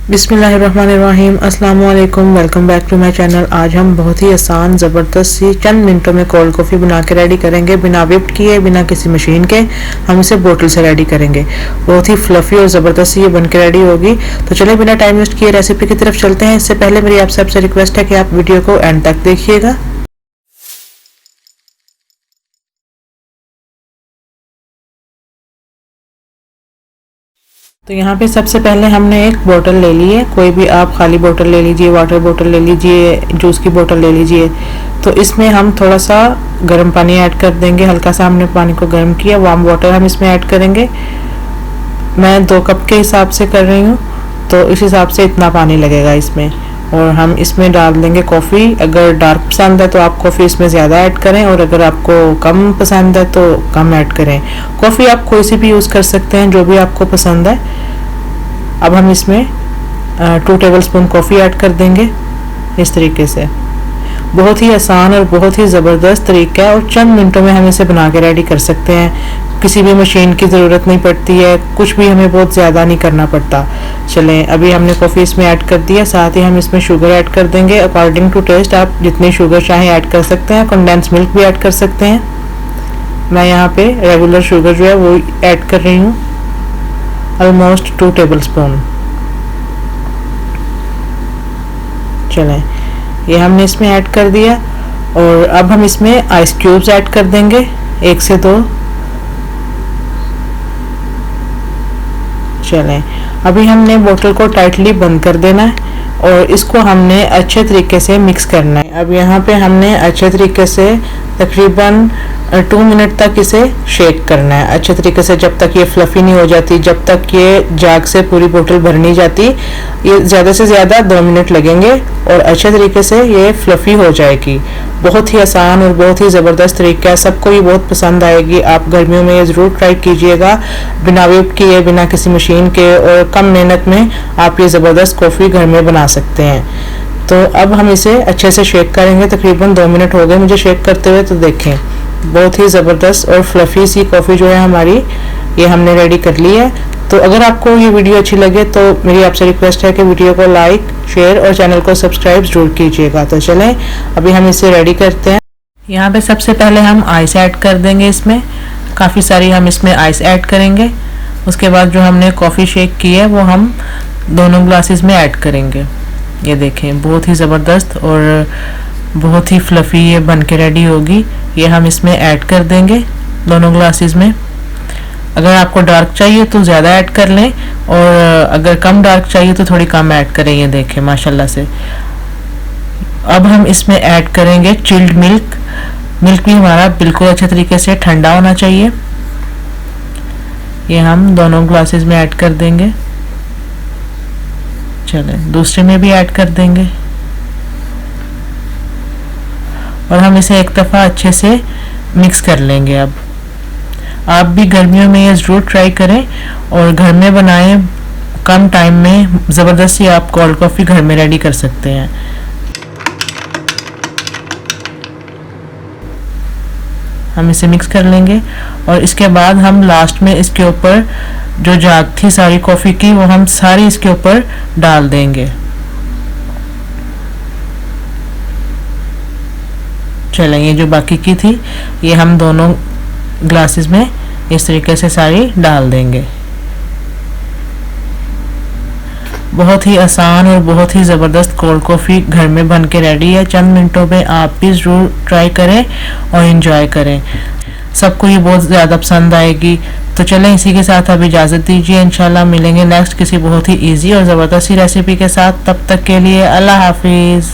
बिस्मिल्लाहिर्रहमानिर्रहीम अस्सलाम वालेकुम। Welcome back to my channel. आज हम बहुत ही आसान ज़बरदस्त सी चंद मिनटों में कोल्ड कॉफ़ी बना के रेडी करेंगे, बिना विप्ड किए, बिना किसी मशीन के। हम इसे बोतल से रेडी करेंगे। बहुत ही फ्लफ़ी और ज़बरदस्त सी ये बन के रेडी होगी। तो चलें बिना टाइम वेस्ट किए रेसिपी की तरफ चलते हैं। इससे पहले मेरी आप सबसे रिक्वेस्ट है कि आप वीडियो को एंड तक देखिएगा। तो यहाँ पे सबसे पहले हमने एक बोतल ले ली है। कोई भी आप खाली बोतल ले लीजिए, वाटर बोतल ले लीजिए, जूस की बोतल ले लीजिए। तो इसमें हम थोड़ा सा गर्म पानी ऐड कर देंगे। हल्का सा हमने पानी को गर्म किया, वार्म वाटर हम इसमें ऐड करेंगे। मैं 2 कप के हिसाब से कर रही हूँ, तो इस हिसाब से इतना पानी लगेगा इसमें। और हम इसमें डाल देंगे कॉफ़ी। अगर डार्क पसंद है तो आप कॉफ़ी इसमें ज़्यादा ऐड करें, और अगर आपको कम पसंद है तो कम ऐड करें। कॉफ़ी आप कोई सी भी यूज़ कर सकते हैं, जो भी आपको पसंद है। अब हम इसमें 2 टेबलस्पून कॉफ़ी ऐड कर देंगे इस तरीके से। बहुत ही आसान और बहुत ही ज़बरदस्त तरीका है, और चंद मिनटों में हम इसे बना के रेडी कर सकते हैं। किसी भी मशीन की ज़रूरत नहीं पड़ती है, कुछ भी हमें बहुत ज़्यादा नहीं करना पड़ता। चलें, अभी हमने कॉफ़ी इसमें ऐड कर दिया। साथ ही हम इसमें शुगर ऐड कर देंगे अकॉर्डिंग टू टेस्ट। आप जितनी शुगर चाहें ऐड कर सकते हैं। कंडेंस मिल्क भी ऐड कर सकते हैं। मैं यहाँ पे रेगुलर शुगर जो है वो ऐड कर रही हूँ, ऑलमोस्ट 2 टेबलस्पून। चलें, ये हमने इसमें ऐड कर दिया। और अब हम इसमें आइस क्यूब्स ऐड कर देंगे, 1 से 2। चलें, अभी हमने बोतल को टाइटली बंद कर देना है, और इसको हमने अच्छे तरीके से मिक्स करना है। अब यहाँ पे हमने अच्छे तरीके से तकरीबन 2 मिनट तक इसे शेक करना है अच्छे तरीके से, जब तक ये फ्लफ़ी नहीं हो जाती, जब तक ये जाग से पूरी बोतल भर नहीं जाती। ये ज़्यादा से ज़्यादा 2 मिनट लगेंगे, और अच्छे तरीके से ये फ्लफ़ी हो जाएगी। बहुत ही आसान और बहुत ही ज़बरदस्त तरीका है। सबको ये बहुत पसंद आएगी। आप गर्मियों में ये ज़रूर ट्राई कीजिएगा, बिना वेट किए, बिना किसी मशीन के, और कम मेहनत में आप ये ज़बरदस्त कॉफ़ी घर में बना सकते हैं। तो अब हम इसे अच्छे से शेक करेंगे। तकरीबन 2 मिनट हो गए मुझे शेक करते हुए। तो देखें, बहुत ही ज़बरदस्त और फ्लफ़ी सी कॉफ़ी जो है हमारी, ये हमने रेडी कर ली है। तो अगर आपको ये वीडियो अच्छी लगे तो मेरी आपसे रिक्वेस्ट है कि वीडियो को लाइक, शेयर और चैनल को सब्सक्राइब जरूर कीजिएगा। तो चलें, अभी हम इसे रेडी करते हैं। यहाँ पे सबसे पहले हम आइस ऐड कर देंगे। इसमें काफ़ी सारी हम इसमें आइस ऐड करेंगे। उसके बाद जो हमने कॉफ़ी शेक की है वो हम दोनों ग्लासेस में ऐड करेंगे। ये देखें, बहुत ही ज़बरदस्त और बहुत ही फ्लफ़ी ये बन के रेडी होगी। ये हम इसमें ऐड कर देंगे दोनों ग्लासेस में। अगर आपको डार्क चाहिए तो ज़्यादा ऐड कर लें, और अगर कम डार्क चाहिए तो थोड़ी कम ऐड करें। ये देखें माशाल्लाह से। अब हम इसमें ऐड करेंगे चिल्ड मिल्क। मिल्क भी हमारा बिल्कुल अच्छे तरीके से ठंडा होना चाहिए। ये हम दोनों ग्लासेस में ऐड कर देंगे। चलें, दूसरे में भी ऐड कर देंगे, और हम इसे एक दफ़ा अच्छे से मिक्स कर लेंगे। अब आप भी गर्मियों में ये ज़रूर ट्राई करें और घर में बनाएं। कम टाइम में ज़बरदस्त सी आप कोल्ड कॉफ़ी घर में रेडी कर सकते हैं। हम इसे मिक्स कर लेंगे, और इसके बाद हम लास्ट में इसके ऊपर जो जाग थी सारी कॉफ़ी की, वो हम सारी इसके ऊपर डाल देंगे। चलें, ये जो बाकी की थी ये हम दोनों ग्लासेस में इस तरीके से सारी डाल देंगे। बहुत ही आसान और बहुत ही ज़बरदस्त कोल्ड कॉफ़ी घर में बन के रेडी है। चंद मिनटों में आप भी ज़रूर ट्राई करें और इन्जॉय करें। सबको ये बहुत ज़्यादा पसंद आएगी। तो चलें, इसी के साथ अब इजाज़त दीजिए। इंशाल्लाह मिलेंगे नेक्स्ट किसी बहुत ही ईजी और ज़बरदस्त सी रेसिपी के साथ। तब तक के लिए अल्लाह हाफिज़।